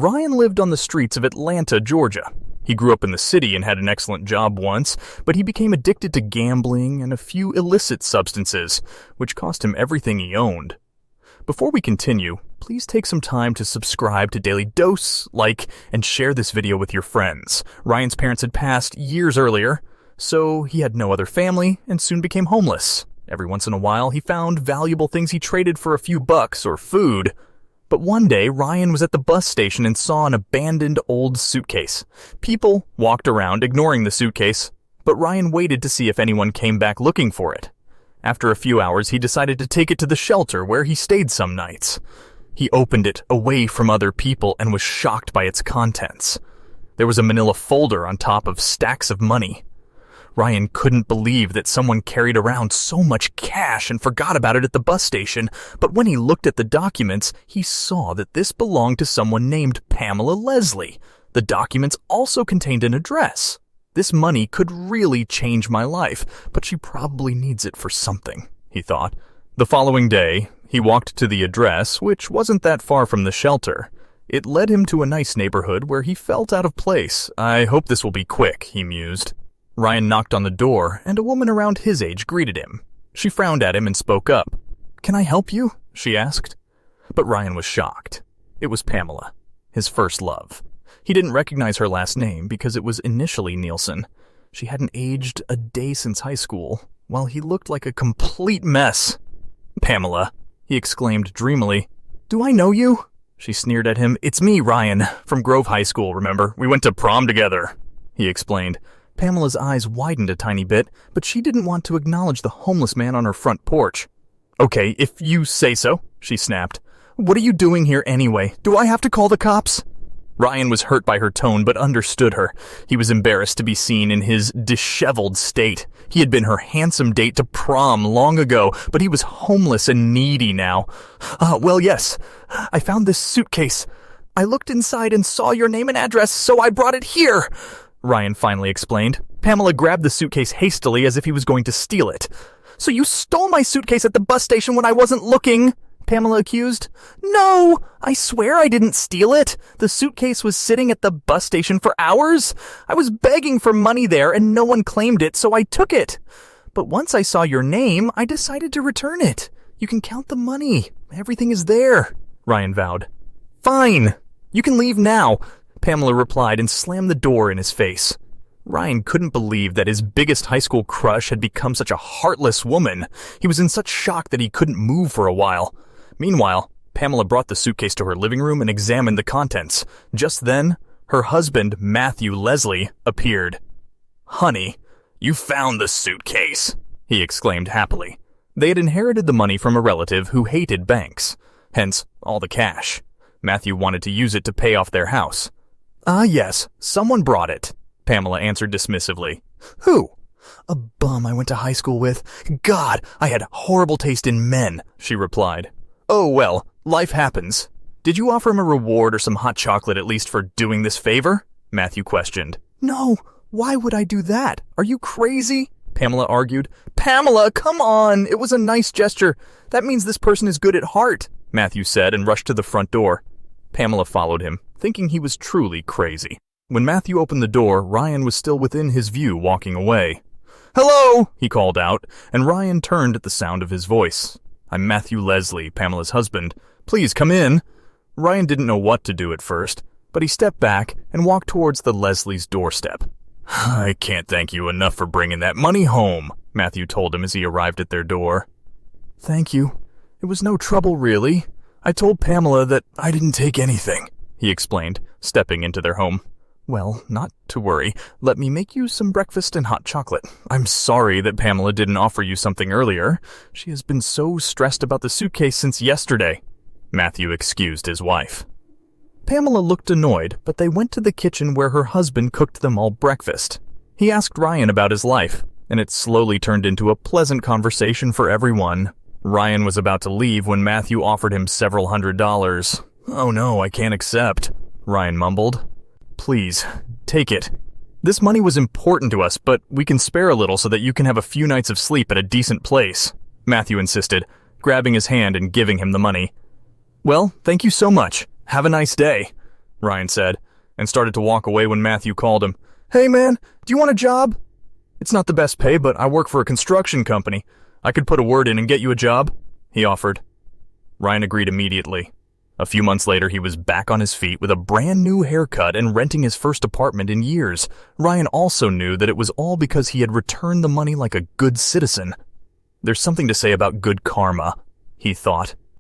Ryan lived on the streets of Atlanta, Georgia. He grew up in the city and had an excellent job once, but he became addicted to gambling and a few illicit substances, which cost him everything he owned. Before we continue, please take some time to subscribe to Dailydose, like, and share this video with your friends. Ryan's parents had passed years earlier, so he had no other family and soon became homeless. Every once in a while, he found valuable things he traded for a few bucks or food. But one day, Ryan was at the bus station and saw an abandoned old suitcase. People walked around ignoring the suitcase, but Ryan waited to see if anyone came back looking for it. After a few hours, he decided to take it to the shelter where he stayed some nights. He opened it away from other people and was shocked by its contents. There was a manila folder on top of stacks of money. Ryan couldn't believe that someone carried around so much cash and forgot about it at the bus station, but when he looked at the documents, he saw that this belonged to someone named Pamela Leslie. The documents also contained an address. This money could really change my life, but she probably needs it for something, he thought. The following day, he walked to the address, which wasn't that far from the shelter. It led him to a nice neighborhood where he felt out of place. I hope this will be quick, he mused. Ryan knocked on the door, and a woman around his age greeted him. She frowned at him and spoke up. "Can I help you?" she asked. But Ryan was shocked. It was Pamela, his first love. He didn't recognize her last name because it was initially Nielsen. She hadn't aged a day since high school, while he looked like a complete mess. "Pamela," he exclaimed dreamily. "Do I know you?" She sneered at him. "It's me, Ryan, from Grove High School, remember? We went to prom together," he explained. Pamela's eyes widened a tiny bit, but she didn't want to acknowledge the homeless man on her front porch. "Okay, if you say so," she snapped. "What are you doing here anyway? Do I have to call the cops?" Ryan was hurt by her tone, but understood her. He was embarrassed to be seen in his disheveled state. He had been her handsome date to prom long ago, but he was homeless and needy now. Well, yes, I found this suitcase. I looked inside and saw your name and address, so I brought it here," Ryan finally explained. Pamela grabbed the suitcase hastily as if he was going to steal it. "So you stole my suitcase at the bus station when I wasn't looking?" Pamela accused. "No, I swear I didn't steal it. The suitcase was sitting at the bus station for hours. I was begging for money there and no one claimed it, so I took it. But once I saw your name, I decided to return it. You can count the money. Everything is there," Ryan vowed. "Fine. You can leave now," Pamela replied and slammed the door in his face. Ryan couldn't believe that his biggest high school crush had become such a heartless woman. He was in such shock that he couldn't move for a while. Meanwhile, Pamela brought the suitcase to her living room and examined the contents. Just then, her husband, Matthew Leslie, appeared. "Honey, you found the suitcase," he exclaimed happily. They had inherited the money from a relative who hated banks, hence all the cash. Matthew wanted to use it to pay off their house. Yes, someone brought it," Pamela answered dismissively. "Who?" "A bum I went to high school with. God, I had horrible taste in men," she replied. "Oh, well, life happens. Did you offer him a reward or some hot chocolate at least for doing this favor?" Matthew questioned. "No, why would I do that? Are you crazy?" Pamela argued. "Pamela, come on, it was a nice gesture. That means this person is good at heart," Matthew said and rushed to the front door. Pamela followed him, thinking he was truly crazy. When Matthew opened the door, Ryan was still within his view, walking away. "Hello," he called out, and Ryan turned at the sound of his voice. "I'm Matthew Leslie, Pamela's husband. Please come in." Ryan didn't know what to do at first, but he stepped back and walked towards the Leslie's doorstep. "I can't thank you enough for bringing that money home," Matthew told him as he arrived at their door. "Thank you. It was no trouble, really. I told Pamela that I didn't take anything," he explained, stepping into their home. "Well, not to worry. Let me make you some breakfast and hot chocolate. I'm sorry that Pamela didn't offer you something earlier. She has been so stressed about the suitcase since yesterday." Matthew excused his wife. Pamela looked annoyed, but they went to the kitchen where her husband cooked them all breakfast. He asked Ryan about his life, and it slowly turned into a pleasant conversation for everyone. Ryan was about to leave when Matthew offered him several $100s. "Oh no, I can't accept," Ryan mumbled. "Please, take it. This money was important to us, but we can spare a little so that you can have a few nights of sleep at a decent place," Matthew insisted, grabbing his hand and giving him the money. "Well, thank you so much. Have a nice day." Ryan said, and started to walk away when Matthew called him. Hey man, do you want a job? It's not the best pay, but I work for a construction company. I could put a word in and get you a job, he offered. Ryan agreed immediately. A few months later, he was back on his feet with a brand new haircut and renting his first apartment in years. Ryan also knew that it was all because he had returned the money like a good citizen. There's something to say about good karma, he thought.